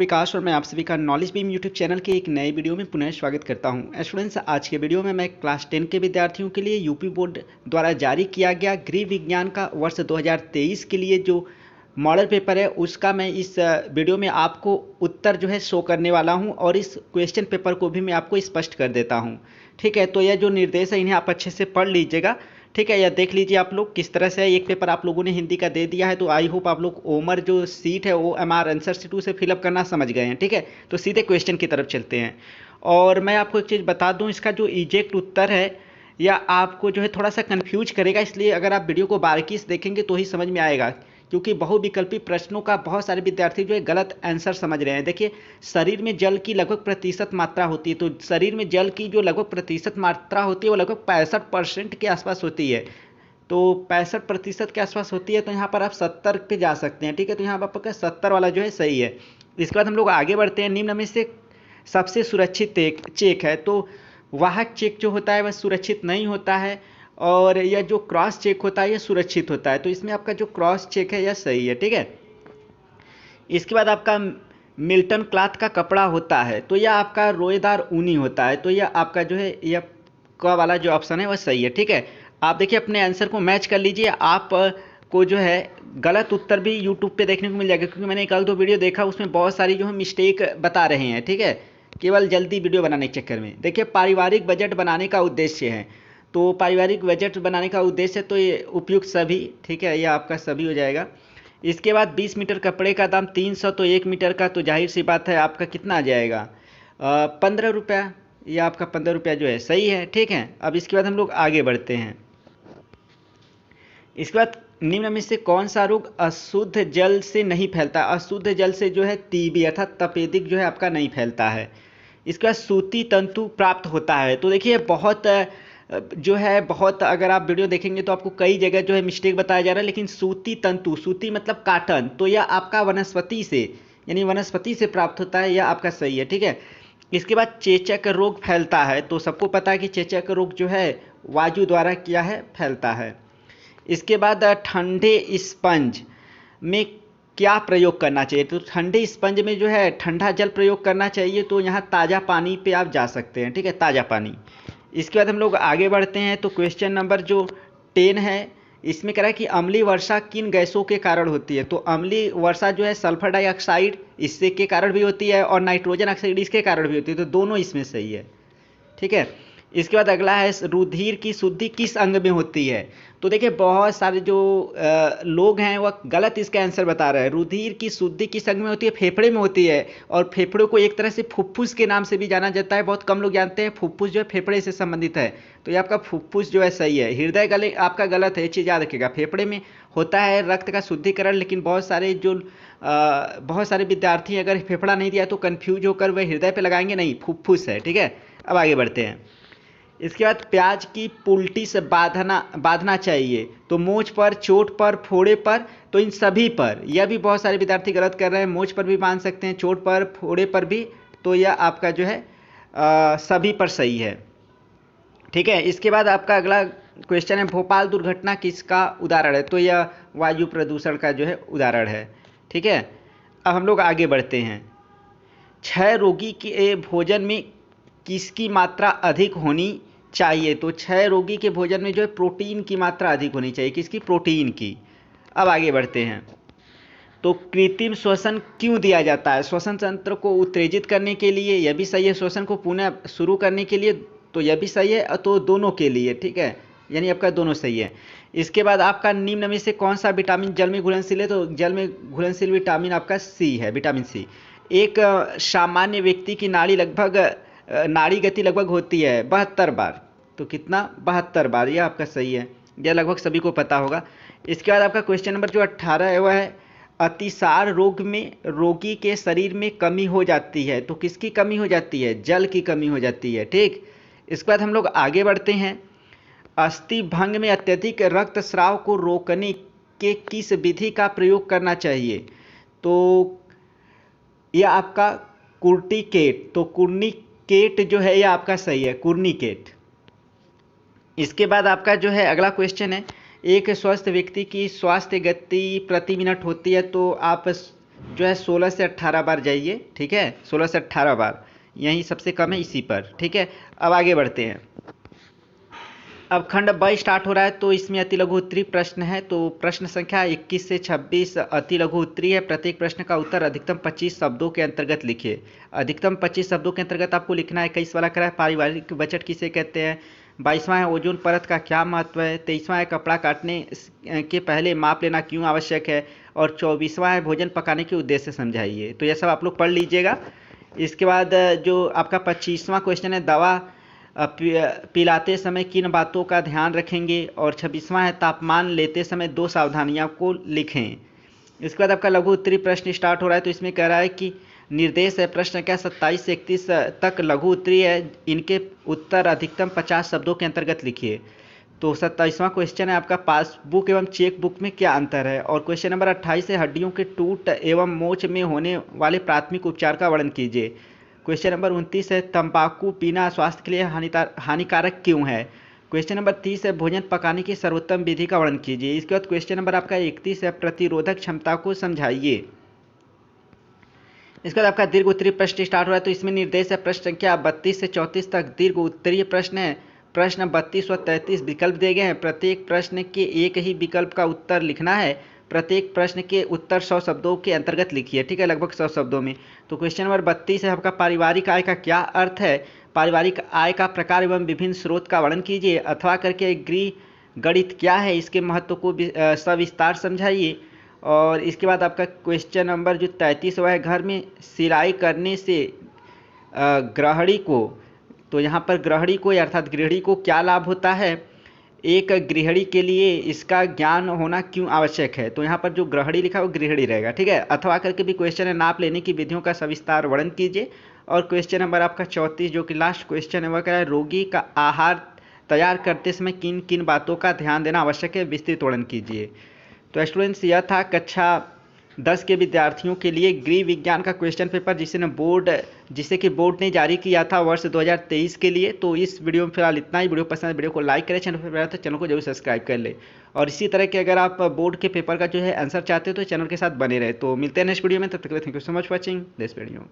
विकास और मैं आप सभी का नॉलेज बीम यूट्यूब चैनल के एक नए वीडियो में पुनः स्वागत करता हूं। स्टूडेंट्स, आज के वीडियो में मैं क्लास 10 के विद्यार्थियों के लिए यूपी बोर्ड द्वारा जारी किया गया गृह विज्ञान का वर्ष 2023 के लिए जो मॉडल पेपर है उसका मैं इस वीडियो में आपको उत्तर जो है शो करने वाला हूँ और इस क्वेश्चन पेपर को भी मैं आपको स्पष्ट कर देता हूँ। ठीक है, तो यह जो निर्देश है इन्हें आप अच्छे से पढ़ लीजिएगा। ठीक है, यह देख लीजिए आप लोग किस तरह से एक पेपर आप लोगों ने हिंदी का दे दिया है, तो आई होप आप लोग ओमर जो सीट है वो एमआर आंसर शीट से फिलअप करना समझ गए हैं। ठीक है, तो सीधे क्वेश्चन की तरफ चलते हैं और मैं आपको एक चीज़ बता दूं, इसका जो एग्जैक्ट उत्तर है या आपको जो है थोड़ा सा कन्फ्यूज करेगा, इसलिए अगर आप वीडियो को बारीकी से देखेंगे तो ही समझ में आएगा, क्योंकि बहुविकल्पी प्रश्नों का बहुत सारे विद्यार्थी जो है गलत आंसर समझ रहे हैं। देखिए, शरीर में जल की लगभग प्रतिशत मात्रा होती है, तो शरीर में जल की जो लगभग प्रतिशत मात्रा होती है वो लगभग 65% के आसपास होती है। तो 65% के आसपास होती है, तो यहाँ पर आप 70 पे जा सकते हैं। ठीक है, तो यहाँ पर आपका 70 वाला जो है सही है। इसके बाद हम लोग आगे बढ़ते हैं। निम्न में से सबसे सुरक्षित चेक है, तो वाहक चेक जो होता है वह सुरक्षित नहीं होता है और यह जो क्रॉस चेक होता है यह सुरक्षित होता है। तो इसमें आपका जो क्रॉस चेक है यह सही है। ठीक है, इसके बाद आपका मिल्टन क्लॉथ का कपड़ा होता है, तो यह आपका रोएदार ऊनी होता है, तो यह आपका जो है यह क वाला जो ऑप्शन है वह सही है। ठीक है, आप देखिए अपने आंसर को मैच कर लीजिए। आप को जो है गलत उत्तर भी यूट्यूब पे देखने को मिल जाएगा, क्योंकि मैंने कल 2 वीडियो देखा उसमें बहुत सारी जो है मिस्टेक बता रहे हैं। ठीक है, केवल जल्दी वीडियो बनाने के चक्कर में। देखिए, पारिवारिक बजट बनाने का उद्देश्य है, तो पारिवारिक बजट बनाने का उद्देश्य है तो ये उपयुक्त सभी। ठीक है, ये आपका सभी हो जाएगा। इसके बाद 20 मीटर कपड़े का दाम 300, तो 1 मीटर का तो जाहिर सी बात है आपका कितना आ जाएगा 15 रुपया। यह आपका 15 रुपया जो है सही है। ठीक है, अब इसके बाद हम लोग आगे बढ़ते हैं। इसके बाद निम्न में से कौन सा रोग अशुद्ध जल से नहीं फैलता? अशुद्ध जल से जो है टीबी अर्थात तपेदिक जो है आपका नहीं फैलता है। इसके बाद सूती तंतु प्राप्त होता है, तो देखिए बहुत जो है बहुत, अगर आप वीडियो देखेंगे तो आपको कई जगह जो है मिस्टेक बताया जा रहा है, लेकिन सूती तंतु, सूती मतलब काटन, तो यह आपका वनस्पति से यानी वनस्पति से प्राप्त होता है, यह आपका सही है। ठीक है, इसके बाद चेचक रोग फैलता है, तो सबको पता है कि चेचक रोग जो है वायु द्वारा क्या है फैलता है। इसके बाद ठंडे स्पंज में क्या प्रयोग करना चाहिए? तो ठंडे स्पंज में जो है ठंडा जल प्रयोग करना चाहिए, तो यहाँ ताज़ा पानी पे आप जा सकते हैं। ठीक है, ताज़ा पानी। इसके बाद हम लोग आगे बढ़ते हैं, तो क्वेश्चन नंबर जो 10 है इसमें कह रहा है कि अम्लीय वर्षा किन गैसों के कारण होती है? तो अम्लीय वर्षा जो है सल्फर डाइऑक्साइड इससे के कारण भी होती है और नाइट्रोजन ऑक्साइड इसके कारण भी होती है, तो दोनों इसमें सही है। ठीक है, इसके बाद अगला है रुधिर की शुद्धि किस अंग में होती है? तो देखिए बहुत सारे जो लोग हैं वह गलत इसका आंसर बता रहे हैं। रुधिर की शुद्धि किस अंग में होती है? फेफड़े में होती है, और फेफड़ों को एक तरह से फुफ्फुस के नाम से भी जाना जाता है। बहुत कम लोग जानते हैं फुफ्फुस जो है फेफड़े से संबंधित है, तो ये आपका फुफ्फुस जो है सही है। हृदय गले आपका गलत है, ये चीज़ याद रखिएगा। फेफड़े में होता है रक्त का शुद्धिकरण, लेकिन बहुत सारे विद्यार्थी अगर फेफड़ा नहीं दिया तो कन्फ्यूज होकर वह हृदय पर लगाएंगे, नहीं, फुफ्फुस है। ठीक है, अब आगे बढ़ते हैं। इसके बाद प्याज की पुल्टी से बांधना चाहिए, तो मोच पर, चोट पर, फोड़े पर, तो इन सभी पर। यह भी बहुत सारे विद्यार्थी गलत कर रहे हैं, मोच पर भी बांध सकते हैं, चोट पर, फोड़े पर भी, तो यह आपका जो है सभी पर सही है। ठीक है, इसके बाद आपका अगला क्वेश्चन है भोपाल दुर्घटना किसका उदाहरण है? तो यह वायु प्रदूषण का जो है उदाहरण है। ठीक है, अब हम लोग आगे बढ़ते हैं। क्षय रोगी के भोजन में किसकी मात्रा अधिक होनी चाहिए? तो क्षय रोगी के भोजन में जो है प्रोटीन की मात्रा अधिक होनी चाहिए। किसकी? प्रोटीन की। अब आगे बढ़ते हैं, तो कृत्रिम श्वसन क्यों दिया जाता है? श्वसन तंत्र को उत्तेजित करने के लिए, यह भी सही है। श्वसन को पुनः शुरू करने के लिए, तो यह भी सही है, तो दोनों के लिए। ठीक है, यानी आपका दोनों सही है। इसके बाद आपका निम्न में से कौन सा विटामिन जल में घुलनशील है? तो जल में घुलनशील विटामिन आपका सी है, विटामिन सी। एक सामान्य व्यक्ति की नाड़ी गति लगभग होती है 72 बार, तो कितना? 72 बार, यह आपका सही है, यह लगभग सभी को पता होगा। इसके बाद आपका क्वेश्चन नंबर जो 18 है वह है अतिसार रोग में रोगी के शरीर में कमी हो जाती है, तो किसकी कमी हो जाती है? जल की कमी हो जाती है। ठीक, इसके बाद हम लोग आगे बढ़ते हैं। अस्थि भंग में अत्यधिक रक्तस्राव को रोकने के किस विधि का प्रयोग करना चाहिए? तो यह आपका कुर्टिकेट, तो कुर्निकेट जो है यह आपका सही है, कुर्निकेट। इसके बाद आपका जो है अगला क्वेश्चन है, एक स्वस्थ व्यक्ति की स्वास्थ्य गति प्रति मिनट होती है, तो आप जो है 16 से 18 बार जाइए, ठीक है, 16 से 18 बार, यही सबसे कम है इसी पर, ठीक है। अब आगे बढ़ते हैं। अब खंड ब स्टार्ट हो रहा है, तो इसमें अति लघु उत्तरीय प्रश्न है। तो प्रश्न संख्या 21 से 26 अति लघु उत्तरीय है। प्रत्येक प्रश्न का उत्तर अधिकतम 25 शब्दों के अंतर्गत लिखिए। अधिकतम 25 शब्दों के अंतर्गत आपको लिखना है। 21 वाला करा है पारिवारिक बजट किसे कहते हैं। 22वां है ओजोन परत का क्या महत्व है। 23वां है कपड़ा काटने के पहले माप लेना क्यों आवश्यक है। और 24वां है भोजन पकाने के उद्देश्य समझाइए। तो यह सब आप लोग पढ़ लीजिएगा। इसके बाद जो आपका 25वां क्वेश्चन है दवा पिलाते समय किन बातों का ध्यान रखेंगे। और 26वां है तापमान लेते समय 2 सावधानियों को लिखें। इसके बाद आपका लघु उत्तरीय प्रश्न स्टार्ट हो रहा है। तो इसमें कह रहा है कि निर्देश है प्रश्न संख्या 27 से 31 तक लघु उत्तरीय है, इनके उत्तर अधिकतम 50 शब्दों के अंतर्गत लिखिए। तो 27वां क्वेश्चन है आपका पासबुक एवं चेक बुक में क्या अंतर है। और क्वेश्चन नंबर 28 है हड्डियों के टूट एवं मोच में होने वाले प्राथमिक उपचार का वर्णन कीजिए। क्वेश्चन नंबर 29 है तंबाकू पीना स्वास्थ्य के लिए हानिकारक क्यों है। क्वेश्चन नंबर 30 है भोजन पकाने की सर्वोत्तम विधि का वर्णन कीजिए। इसके बाद क्वेश्चन नंबर आपका 31 है प्रतिरोधक क्षमता को समझाइए। इसके बाद आपका दीर्घ उत्तरीय प्रश्न स्टार्ट हो रहा है। तो इसमें निर्देश है प्रश्न संख्या 32 से 34 तक दीर्घ उत्तरीय प्रश्न है। प्रश्न 32 व 33 विकल्प दिए गए हैं। प्रत्येक प्रश्न के एक ही विकल्प का उत्तर लिखना है। प्रत्येक प्रश्न के उत्तर 100 शब्दों के अंतर्गत लिखिए, ठीक है, लगभग 100 शब्दों में। तो क्वेश्चन नंबर 32 है आपका पारिवारिक आय का क्या अर्थ है। पारिवारिक आय का प्रकार एवं विभिन्न स्रोत का वर्णन कीजिए। अथवा करके गृह गणित क्या है, इसके महत्व को सविस्तार समझाइए। और इसके बाद आपका क्वेश्चन नंबर जो 33 हुआ है घर में सिलाई करने से गृहिणी को, तो यहाँ पर गृहिणी को अर्थात गृहिणी को क्या लाभ होता है। एक गृहिणी के लिए इसका ज्ञान होना क्यों आवश्यक है। तो यहाँ पर जो गृहिणी लिखा है वो गृहिणी रहेगा, ठीक है। अथवा करके भी क्वेश्चन है नाप लेने की विधियों का सविस्तार वर्णन कीजिए। और क्वेश्चन नंबर आपका 34 जो कि लास्ट क्वेश्चन है वह कह रहा है रोगी का आहार तैयार करते समय किन किन बातों का ध्यान देना आवश्यक है, विस्तृत वर्णन कीजिए। तो स्टूडेंट्स यह था कक्षा 10 के विद्यार्थियों के लिए गृह विज्ञान का क्वेश्चन पेपर जिसे कि बोर्ड ने जारी किया था वर्ष 2023 के लिए। तो इस वीडियो में फिलहाल इतना ही। वीडियो पसंद है वीडियो को लाइक करें, चैनल पर तो चैनल को जरूर सब्सक्राइब कर ले। और इसी तरह के अगर आप बोर्ड के पेपर का जो है आंसर चाहते हो तो चैनल के साथ बने रहे। तो मिलते हैं नेक्स्ट वीडियो में, तब तक के लिए thank you so much watching this video.